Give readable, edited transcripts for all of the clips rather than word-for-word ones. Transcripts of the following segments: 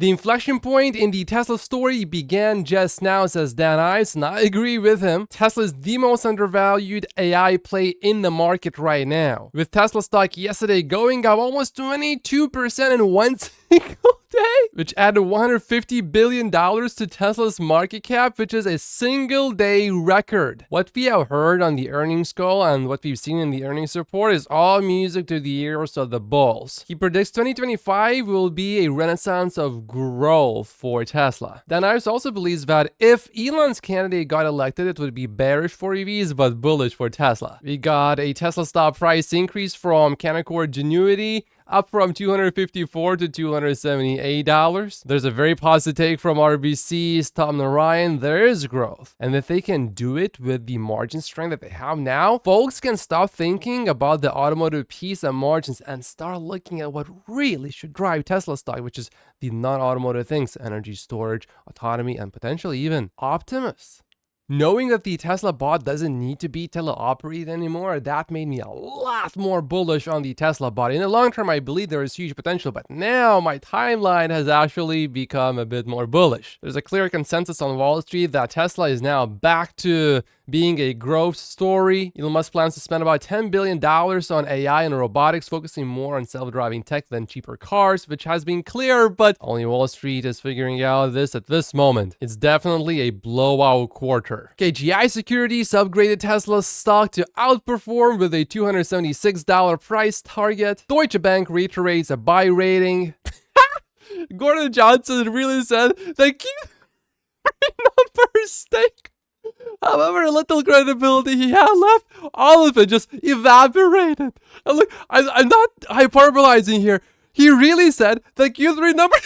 The inflection point in the Tesla story began just now, says Dan Ives, and I agree with him. Tesla is the most undervalued AI play in the market right now, with Tesla stock yesterday going up almost 22% in one single day, which added $150 billion to Tesla's market cap, which is a single day record. What we have heard on the earnings call and what we've seen in the earnings report is all music to the ears of the bulls. He predicts 2025 will be a renaissance of growth for Tesla. Dan Ives also believes that if Elon's candidate got elected, it would be bearish for EVs but bullish for Tesla. We got a Tesla stock price increase from Canaccord Genuity, up from $254 to $278. There's a very positive take from RBC's Tom Narayan. There is growth. And if they can do it with the margin strength that they have now, folks can stop thinking about the automotive piece and margins and start looking at what really should drive Tesla stock, which is the non-automotive things: energy storage, autonomy, and potentially even Optimus. Knowing that the Tesla bot doesn't need to be teleoperated anymore, that made me a lot more bullish on the Tesla bot. In the long term, I believe there is huge potential, but now my timeline has actually become a bit more bullish. There's a clear consensus on Wall Street that Tesla is now back to being a growth story. Elon Musk plans to spend about $10 billion on AI and robotics, focusing more on self-driving tech than cheaper cars, which has been clear, but only Wall Street is figuring out this at this moment. It's definitely a blowout quarter. KGI Securities upgraded Tesla's stock to outperform with a $276 price target. Deutsche Bank reiterates a buy rating. Gordon Johnson really said that number stake. However little credibility he had left, all of it just evaporated. And look, I'm not hyperbolizing here. He really said that Q3 numbers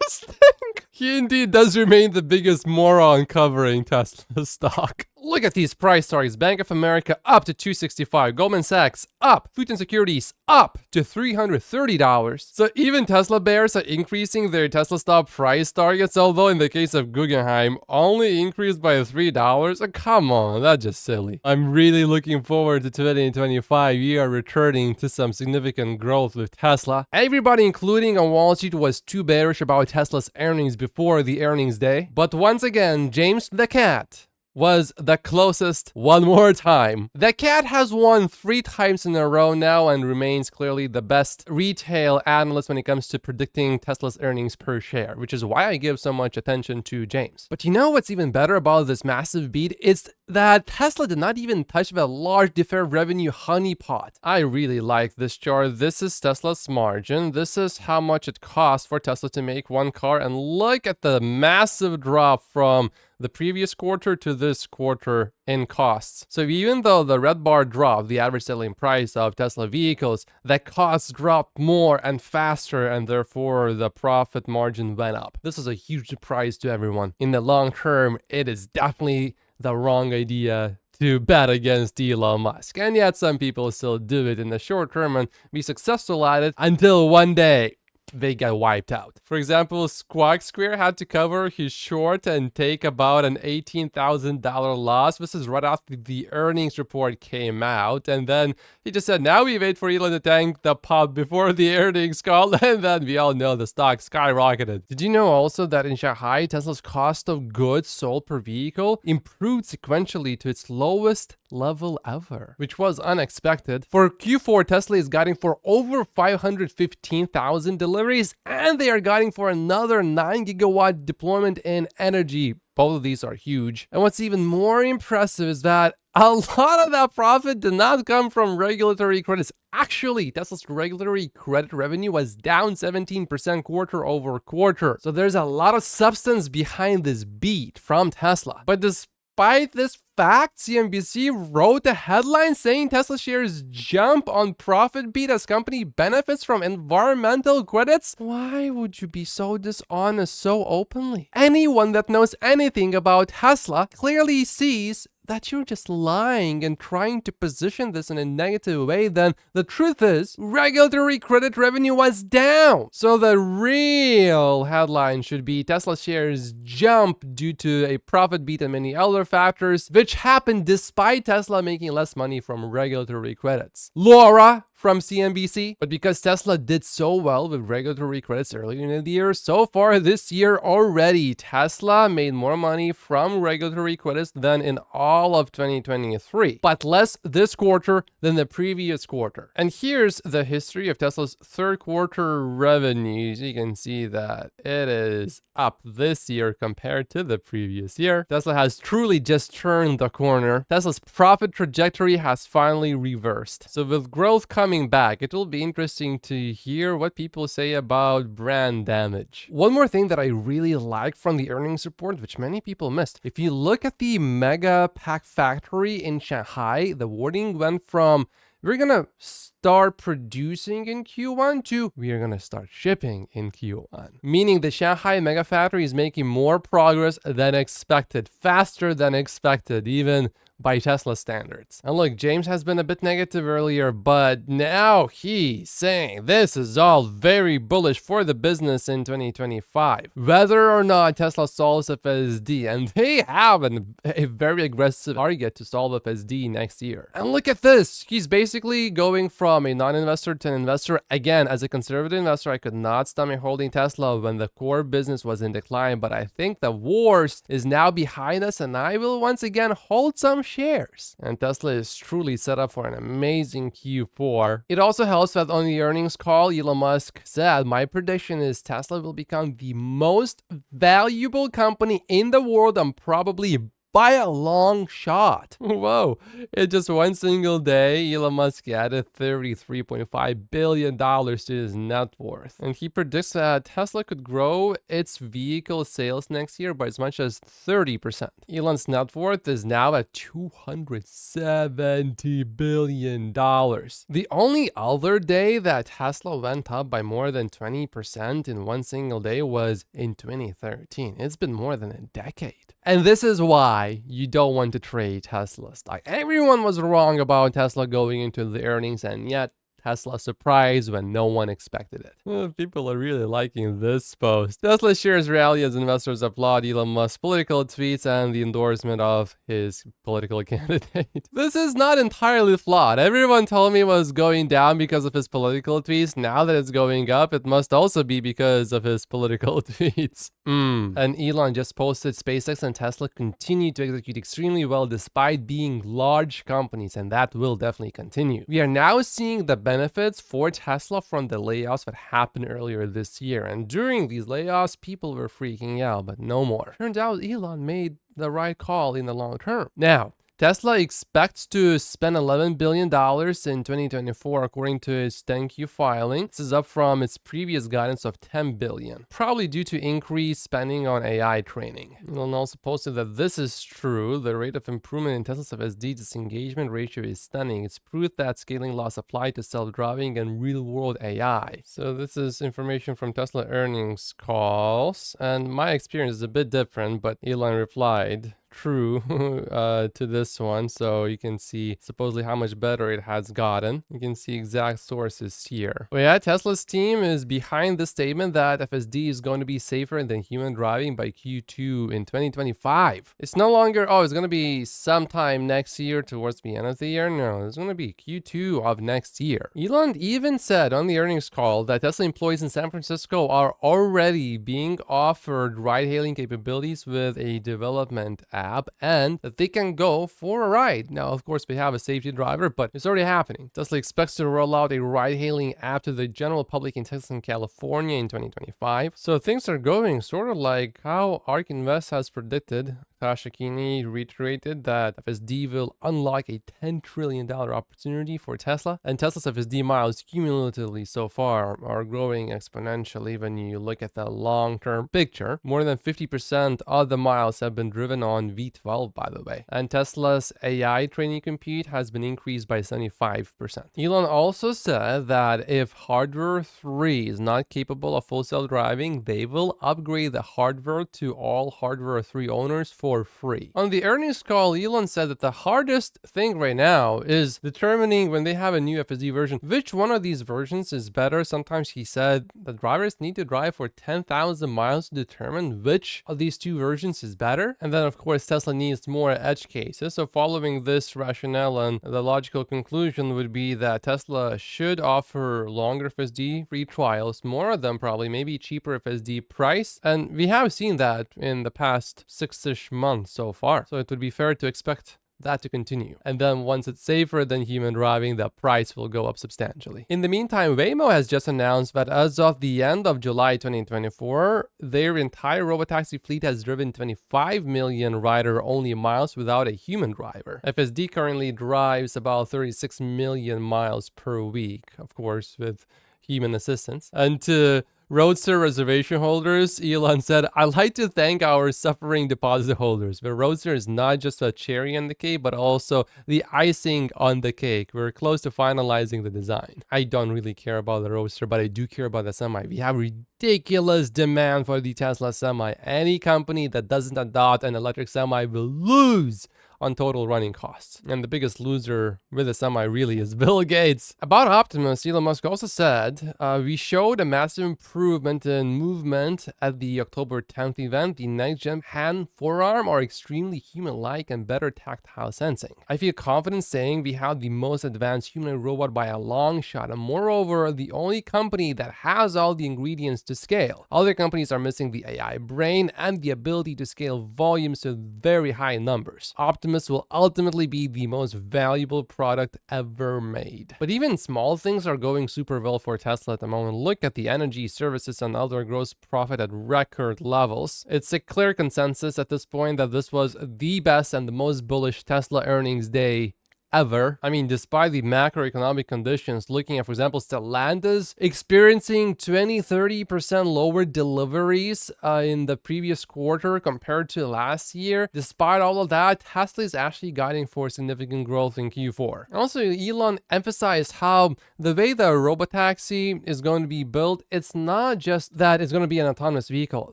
stink. He indeed does remain the biggest moron covering Tesla stock. Look at these price targets. Bank of America up to $265. Goldman Sachs up. Fulton Securities up to $330. So even Tesla bears are increasing their Tesla stock price targets, although in the case of Guggenheim, only increased by $3. Oh, come on, that's just silly. I'm really looking forward to 2025. We are returning to some significant growth with Tesla. Everybody, including on Wall Street, was too bearish about Tesla's earnings before the earnings day. But once again, James the Cat was the closest one more time. The Cat has won 3 times in a row now and remains clearly the best retail analyst when it comes to predicting Tesla's earnings per share, which is why I give so much attention to James. But you know what's even better about this massive beat? It's that Tesla did not even touch the large deferred revenue honeypot. I really like this chart. This is Tesla's margin. This is how much it costs for Tesla to make one car. And look at the massive drop from the previous quarter to this quarter in costs. So even though the red bar dropped, the average selling price of Tesla vehicles, the costs dropped more and faster, and therefore the profit margin went up. This is a huge surprise to everyone. In the long term, it is definitely the wrong idea to bet against Elon Musk. And yet some people still do it in the short term and be successful at it until one day they get wiped out. For example, Squawk Square had to cover his short and take about an $18,000 loss. This is right after the earnings report came out. And then he just said, now we wait for Elon to tank the pop before the earnings call. And then we all know the stock skyrocketed. Did you know also that in Shanghai, Tesla's cost of goods sold per vehicle improved sequentially to its lowest level ever, which was unexpected. For Q4, Tesla is guiding for over 515,000 deliveries, and they are guiding for another 9 gigawatt deployment in energy. Both of these are huge. And what's even more impressive is that a lot of that profit did not come from regulatory credits. Actually, Tesla's regulatory credit revenue was down 17% quarter over quarter. So there's a lot of substance behind this beat from Tesla. But despite this fact, CNBC wrote a headline saying Tesla shares jump on profit beat as company benefits from environmental credits. Why would you be so dishonest so openly? Anyone that knows anything about Tesla clearly sees that you're just lying and trying to position this in a negative way. Then the truth is regulatory credit revenue was down. So the real headline should be Tesla shares jump due to a profit beat and many other factors, which happened despite Tesla making less money from regulatory credits. Laura from CNBC. But because Tesla did so well with regulatory credits earlier in the year, so far this year already, Tesla made more money from regulatory credits than in all of 2023, but less this quarter than the previous quarter. And here's the history of Tesla's third quarter revenues. You can see that it is up this year compared to the previous year. Tesla has truly just turned the corner. Tesla's profit trajectory has finally reversed. So with growth coming back, it will be interesting to hear what people say about brand damage. One more thing that I really like from the earnings report, which many people missed. If you look at the Megafactory in Shanghai, the wording went from we're gonna start producing in Q1 to we are gonna start shipping in Q1. Meaning the Shanghai Megafactory is making more progress than expected, faster than expected, even by Tesla standards. And look, James has been a bit negative earlier, but now he's saying this is all very bullish for the business in 2025. Whether or not Tesla solves FSD, and they have a very aggressive target to solve FSD next year. And look at this, he's basically going from a non-investor to an investor. Again, as a conservative investor, I could not stomach holding Tesla when the core business was in decline, but I think the worst is now behind us and I will once again hold some shares. And Tesla is truly set up for an amazing Q4. It also helps that on the earnings call, Elon Musk said, my prediction is Tesla will become the most valuable company in the world and probably by a long shot. Whoa. In just one single day, Elon Musk added $33.5 billion to his net worth. And he predicts that Tesla could grow its vehicle sales next year by as much as 30%. Elon's net worth is now at $270 billion. The only other day that Tesla went up by more than 20% in one single day was in 2013. It's been more than a decade. And this is why you don't want to trade Tesla stock. Everyone was wrong about Tesla going into the earnings, and yet Tesla surprised when no one expected it. People are really liking this post. Tesla shares rally as investors applaud Elon Musk's political tweets and the endorsement of his political candidate. This is not entirely flawed. Everyone told me it was going down because of his political tweets. Now that it's going up, it must also be because of his political tweets. And Elon just posted SpaceX and Tesla continue to execute extremely well despite being large companies, and that will definitely continue. We are now seeing the benefits for Tesla from the layoffs that happened earlier this year. And during these layoffs, people were freaking out, but no more. Turns out Elon made the right call in the long term. Now, Tesla expects to spend $11 billion in 2024 according to its 10Q filing. This is up from its previous guidance of $10 billion, probably due to increased spending on AI training. Elon also posted that this is true. The rate of improvement in Tesla's FSD disengagement ratio is stunning. It's proof that scaling laws apply to self-driving and real-world AI. So this is information from Tesla earnings calls, and my experience is a bit different, but Elon replied true to this one, so you can see supposedly how much better it has gotten. You can see exact sources here. But yeah, Tesla's team is behind the statement that FSD is going to be safer than human driving by Q2 in 2025. It's no longer, oh, it's going to be sometime next year towards the end of the year. No, it's going to be Q2 of next year. Elon even said on the earnings call that Tesla employees in San Francisco are already being offered ride-hailing capabilities with a development app, and that they can go for a ride. Now, of course, we have a safety driver, but it's already happening. Tesla expects to roll out a ride-hailing app to the general public in Texas and California in 2025. So things are going sort of like how ARK Invest has predicted. Tashakini reiterated that FSD will unlock a $10 trillion opportunity for Tesla, and Tesla's FSD miles cumulatively so far are growing exponentially when you look at the long-term picture. More than 50% of the miles have been driven on V12, by the way, and Tesla's AI training compute has been increased by 75%. Elon also said that if hardware 3 is not capable of full self-driving, they will upgrade the hardware to all hardware 3 owners for free. On the earnings call, Elon said that the hardest thing right now is determining when they have a new FSD version, which one of these versions is better. Sometimes he said the drivers need to drive for 10,000 miles to determine which of these two versions is better. And then of course course, Tesla needs more edge cases. So following this rationale, and the logical conclusion would be that Tesla should offer longer FSD free trials, more of them probably, maybe cheaper FSD price. And we have seen that in the past 6-ish months so far. So it would be fair to expect that to continue. And then once it's safer than human driving, the price will go up substantially. In the meantime, Waymo has just announced that as of the end of July 2024, their entire robotaxi fleet has driven 25 million rider-only miles without a human driver. FSD currently drives about 36 million miles per week, of course, with human assistance. And to Roadster reservation holders, Elon said, "I'd like to thank our suffering deposit holders. The Roadster is not just a cherry on the cake, but also the icing on the cake. We're close to finalizing the design." I don't really care about the Roadster, but I do care about the Semi. We have ridiculous demand for the Tesla Semi. Any company that doesn't adopt an electric Semi will lose on total running costs. And the biggest loser with the Semi really is Bill Gates. About Optimus, Elon Musk also said, "We showed a massive improvement in movement at the October 10th event. The next-gen hand forearm are extremely human-like and better tactile sensing. I feel confident saying we have the most advanced human robot by a long shot, and moreover, the only company that has all the ingredients to scale. Other companies are missing the AI brain and the ability to scale volumes to very high numbers. Optimus will ultimately be the most valuable product ever made." But even small things are going super well for Tesla at the moment. Look at the energy, services, and other gross profit at record levels. It's a clear consensus at this point that this was the best and the most bullish Tesla earnings day ever. I mean, despite the macroeconomic conditions, looking at, for example, Stellantis experiencing 20-30% lower deliveries in the previous quarter compared to last year. Despite all of that, Tesla is actually guiding for significant growth in Q4. Also, Elon emphasized how the way the robotaxi is going to be built, it's not just that it's going to be an autonomous vehicle.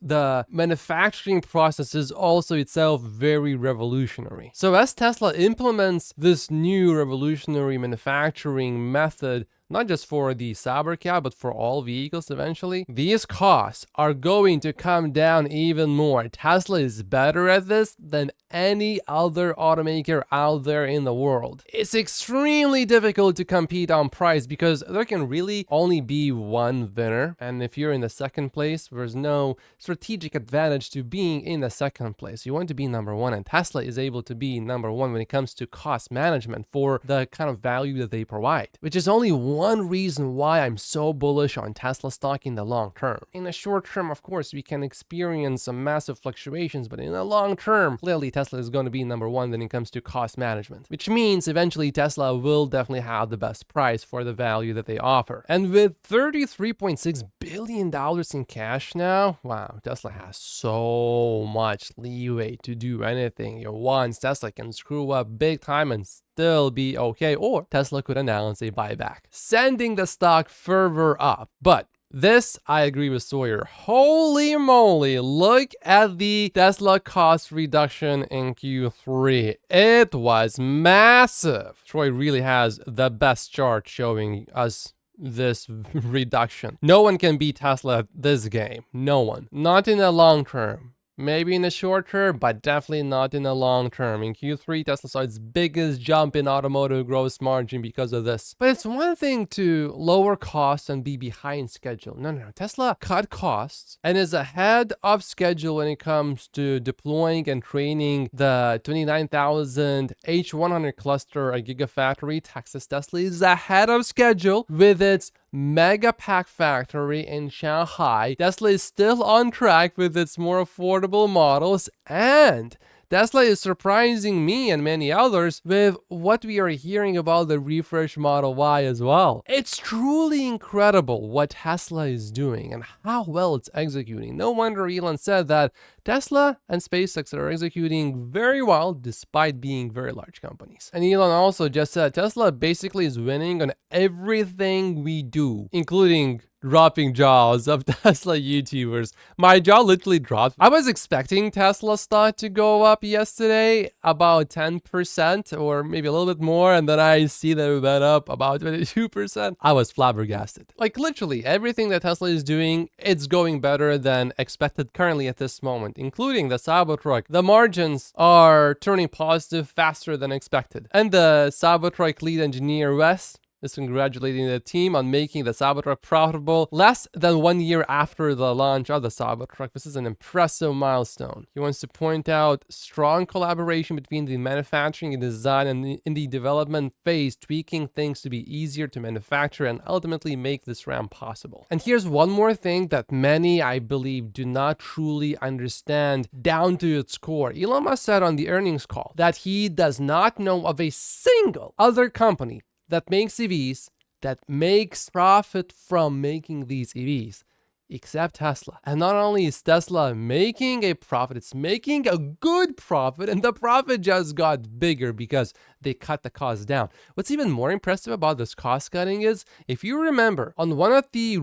The manufacturing process is also itself very revolutionary. So as Tesla implements this new revolutionary manufacturing method, not just for the Cybertruck, but for all vehicles eventually, these costs are going to come down even more. Tesla is better at this than any other automaker out there in the world. It's extremely difficult to compete on price because there can really only be one winner. And if you're in the second place, there's no strategic advantage to being in the second place. You want to be number one, and Tesla is able to be number one when it comes to cost management for the kind of value that they provide, which is only one reason why I'm so bullish on Tesla stock in the long term. In the short term, of course, we can experience some massive fluctuations, but in the long term, clearly Tesla is going to be number one when it comes to cost management, which means eventually Tesla will definitely have the best price for the value that they offer. And with $33.6 billion in cash now, wow, Tesla has so much leeway to do anything it wants. Tesla can screw up big time and still be okay, or Tesla could announce a buyback, sending the stock further up. But this, I agree with Sawyer. Holy moly, look at the Tesla cost reduction in Q3. It was massive. Troy really has the best chart showing us this reduction. No one can beat Tesla at this game. No one. Not in the long term. Maybe in the short term, but definitely not in the long term. In Q3, Tesla saw its biggest jump in automotive gross margin because of this. But it's one thing to lower costs and be behind schedule. No. Tesla cut costs and is ahead of schedule when it comes to deploying and training the 29,000 H100 cluster at Gigafactory. Texas Tesla is ahead of schedule with its Megafactory in Shanghai. Tesla is still on track with its more affordable models, and Tesla is surprising me and many others with what we are hearing about the refresh Model Y as well. It's truly incredible what Tesla is doing and how well it's executing. No wonder Elon said that Tesla and SpaceX are executing very well despite being very large companies. And Elon also just said Tesla basically is winning on everything we do, including dropping jaws of Tesla YouTubers. My jaw literally dropped. I was expecting Tesla stock to go up yesterday about 10% or maybe a little bit more, and then I see that it went up about 22%. I was flabbergasted. Like literally everything that Tesla is doing, it's going better than expected currently at this moment, including the Cybertruck. The margins are turning positive faster than expected. And the Cybertruck lead engineer Wes is congratulating the team on making the Cybertruck profitable less than 1 year after the launch of the Cybertruck. This is an impressive milestone. He wants to point out strong collaboration between the manufacturing and design and in the development phase, tweaking things to be easier to manufacture and ultimately make this RAM possible. And here's one more thing that many, I believe, do not truly understand down to its core. Elon Musk said on the earnings call that he does not know of a single other company that makes EVs, that makes profit from making these EVs, except Tesla. And not only is Tesla making a profit, it's making a good profit, and the profit just got bigger because they cut the cost down. What's even more impressive about this cost cutting is, if you remember, on one of the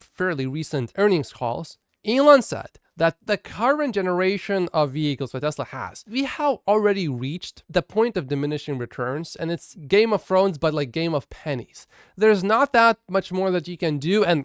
fairly recent earnings calls, Elon said that the current generation of vehicles that Tesla has, we have already reached the point of diminishing returns, and it's Game of Thrones, but like Game of Pennies. There's not that much more that you can do, and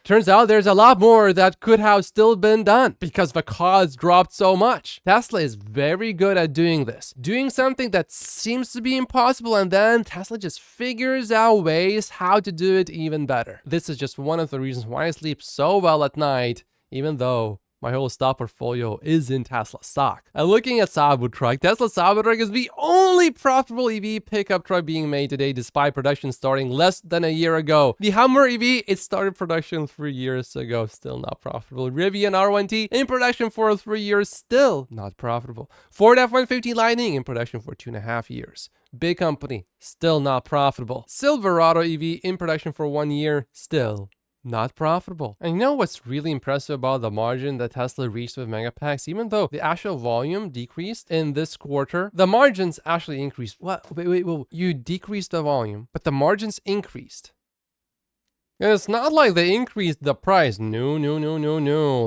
turns out there's a lot more that could have still been done because the cost dropped so much. Tesla is very good at doing this, doing something that seems to be impossible, and then Tesla just figures out ways how to do it even better. This is just one of the reasons why I sleep so well at night, even though my whole stock portfolio is in Tesla stock. And looking at Cybertruck, Tesla Cybertruck is the only profitable EV pickup truck being made today, despite production starting less than a year ago. The Hummer EV, it started production 3 years ago, still not profitable. Rivian R1T in production for 3 years, still not profitable. Ford F-150 Lightning in production for 2.5 years. Big company, still not profitable. Silverado EV in production for 1 year, still not profitable. And you know what's really impressive about the margin that Tesla reached with Megapacks? Even though the actual volume decreased in this quarter, the margins actually increased. What? Wait. You decreased the volume, but the margins increased. And it's not like they increased the price. No,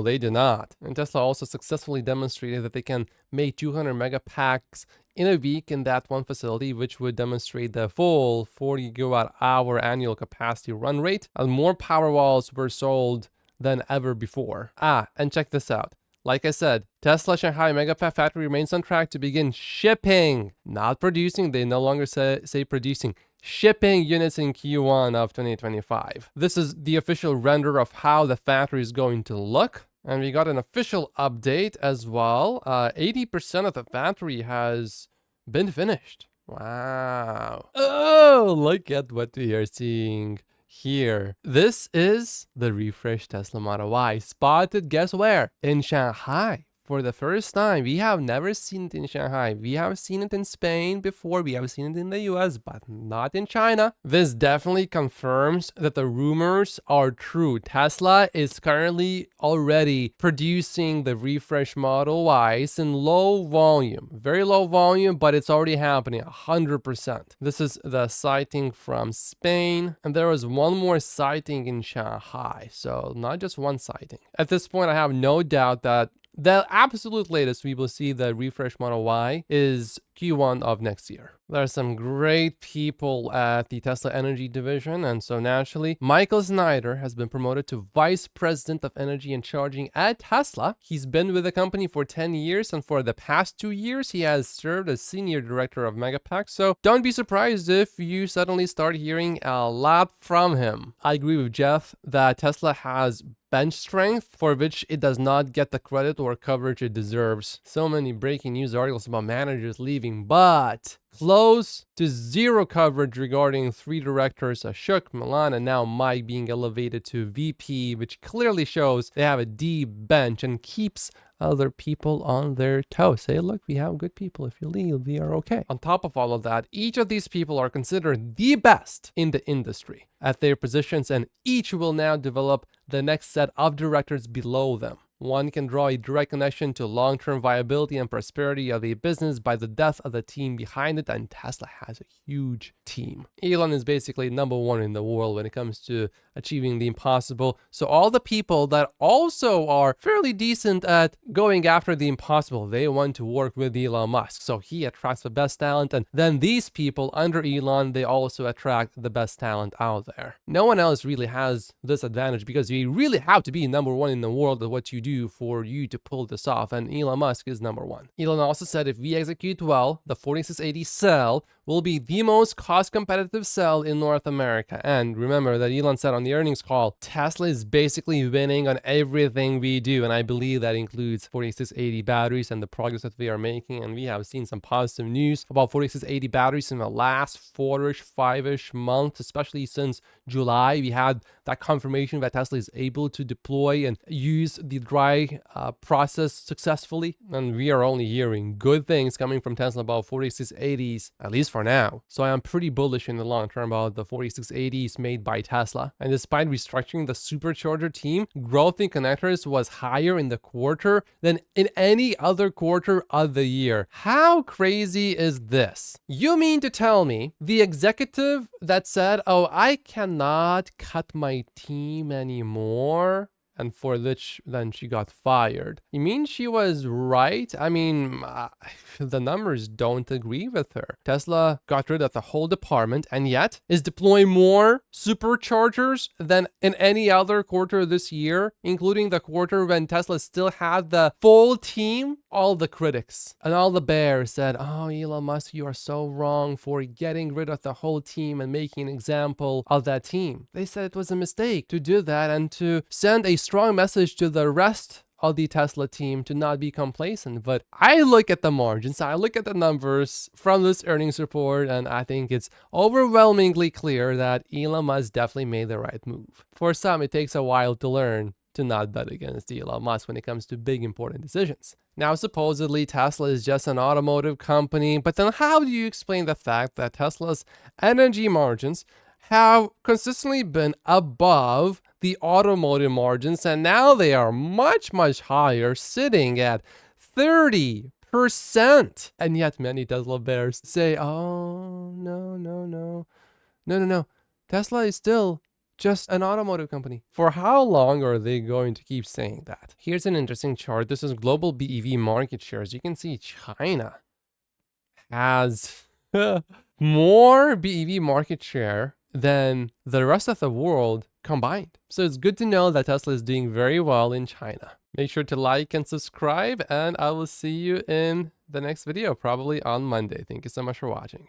they did not. And Tesla also successfully demonstrated that they can make 200 megapacks in a week in that one facility, which would demonstrate the full 40 gigawatt hour annual capacity run rate, and more Powerwalls were sold than ever before. And check this out. Like I said, Tesla Shanghai Megafactory remains on track to begin shipping, not producing. They no longer say producing. Shipping units in Q1 of 2025. This is the official render of how the factory is going to look. And we got an official update as well. 80% of the factory has been finished. Wow. Oh, look at what we are seeing here. This is the refreshed Tesla Model Y, spotted, guess where? In Shanghai. For the first time. We have never seen it in Shanghai. We have seen it in Spain before. We have seen it in the US, but not in China. This definitely confirms that the rumors are true. Tesla is currently already producing the refresh Model Ys in low volume. Very low volume, but it's already happening 100%. This is the sighting from Spain. And there was one more sighting in Shanghai. So not just one sighting. At this point, I have no doubt that the absolute latest we will see the refresh Model Y is Q1 of next year. There are some great people at the Tesla Energy division, and so naturally, Michael Snyder has been promoted to Vice President of Energy and Charging at Tesla. He's been with the company for 10 years, and for the past 2 years, he has served as Senior Director of Megapack, so don't be surprised if you suddenly start hearing a lot from him. I agree with Jeff that Tesla has bench strength for which it does not get the credit or coverage it deserves. So many breaking news articles about managers leaving, but close to zero coverage regarding 3 directors, Ashok, Milan, and now Mike being elevated to VP, which clearly shows they have a deep bench and keeps other people on their toes. Say, look, we have good people. If you leave, we are okay. On top of all of that, each of these people are considered the best in the industry at their positions, and each will now develop the next set of directors below them. One can draw a direct connection to long-term viability and prosperity of a business by the death of the team behind it, and Tesla has a huge team. Elon is basically #1 in the world when it comes to achieving the impossible. So all the people that also are fairly decent at going after the impossible, they want to work with Elon Musk. So he attracts the best talent, and then these people under Elon, they also attract the best talent out there. No one else really has this advantage because you really have to be number one in the world at what you do for you to pull this off, and Elon Musk is number one. Elon also said if we execute well, the 4680 cell will be the most cost competitive cell in North America. And remember that Elon said on the earnings call, Tesla is basically winning on everything we do, and I believe that includes 4680 batteries and the progress that we are making. And we have seen some positive news about 4680 batteries in the last 4-ish, 5-ish months, especially since July. We had that confirmation that Tesla is able to deploy and use the dry process successfully, and we are only hearing good things coming from Tesla about 4680s, at least for now. So I am pretty bullish in the long term about the 4680s made by Tesla. And despite restructuring the Supercharger team, growth in connectors was higher in the quarter than in any other quarter of the year. How crazy is this? You mean to tell me the executive that said, oh, I cannot cut my team anymore, and for which then she got fired, you mean she was right? I mean, the numbers don't agree with her. Tesla got rid of the whole department and yet is deploying more superchargers than in any other quarter this year, including the quarter when Tesla still had the full team. All the critics and all the bears said, oh, Elon Musk, you are so wrong for getting rid of the whole team and making an example of that team. They said it was a mistake to do that and to send a strong message to the rest of the Tesla team to not be complacent. But I look at the margins, I look at the numbers from this earnings report, and I think it's overwhelmingly clear that Elon Musk definitely made the right move. For some, it takes a while to learn to not bet against Elon Musk when it comes to big important decisions. Now, supposedly Tesla is just an automotive company, but then how do you explain the fact that Tesla's energy margins have consistently been above the automotive margins, and now they are much, much higher, sitting at 30%. And yet many Tesla bears say, oh, no. Tesla is still just an automotive company. For how long are they going to keep saying that? Here's an interesting chart. This is global BEV market shares. You can see China has more BEV market share than the rest of the world combined. So it's good to know that Tesla is doing very well in China. Make sure to like and subscribe, and I will see you in the next video, probably on Monday. Thank you so much for watching.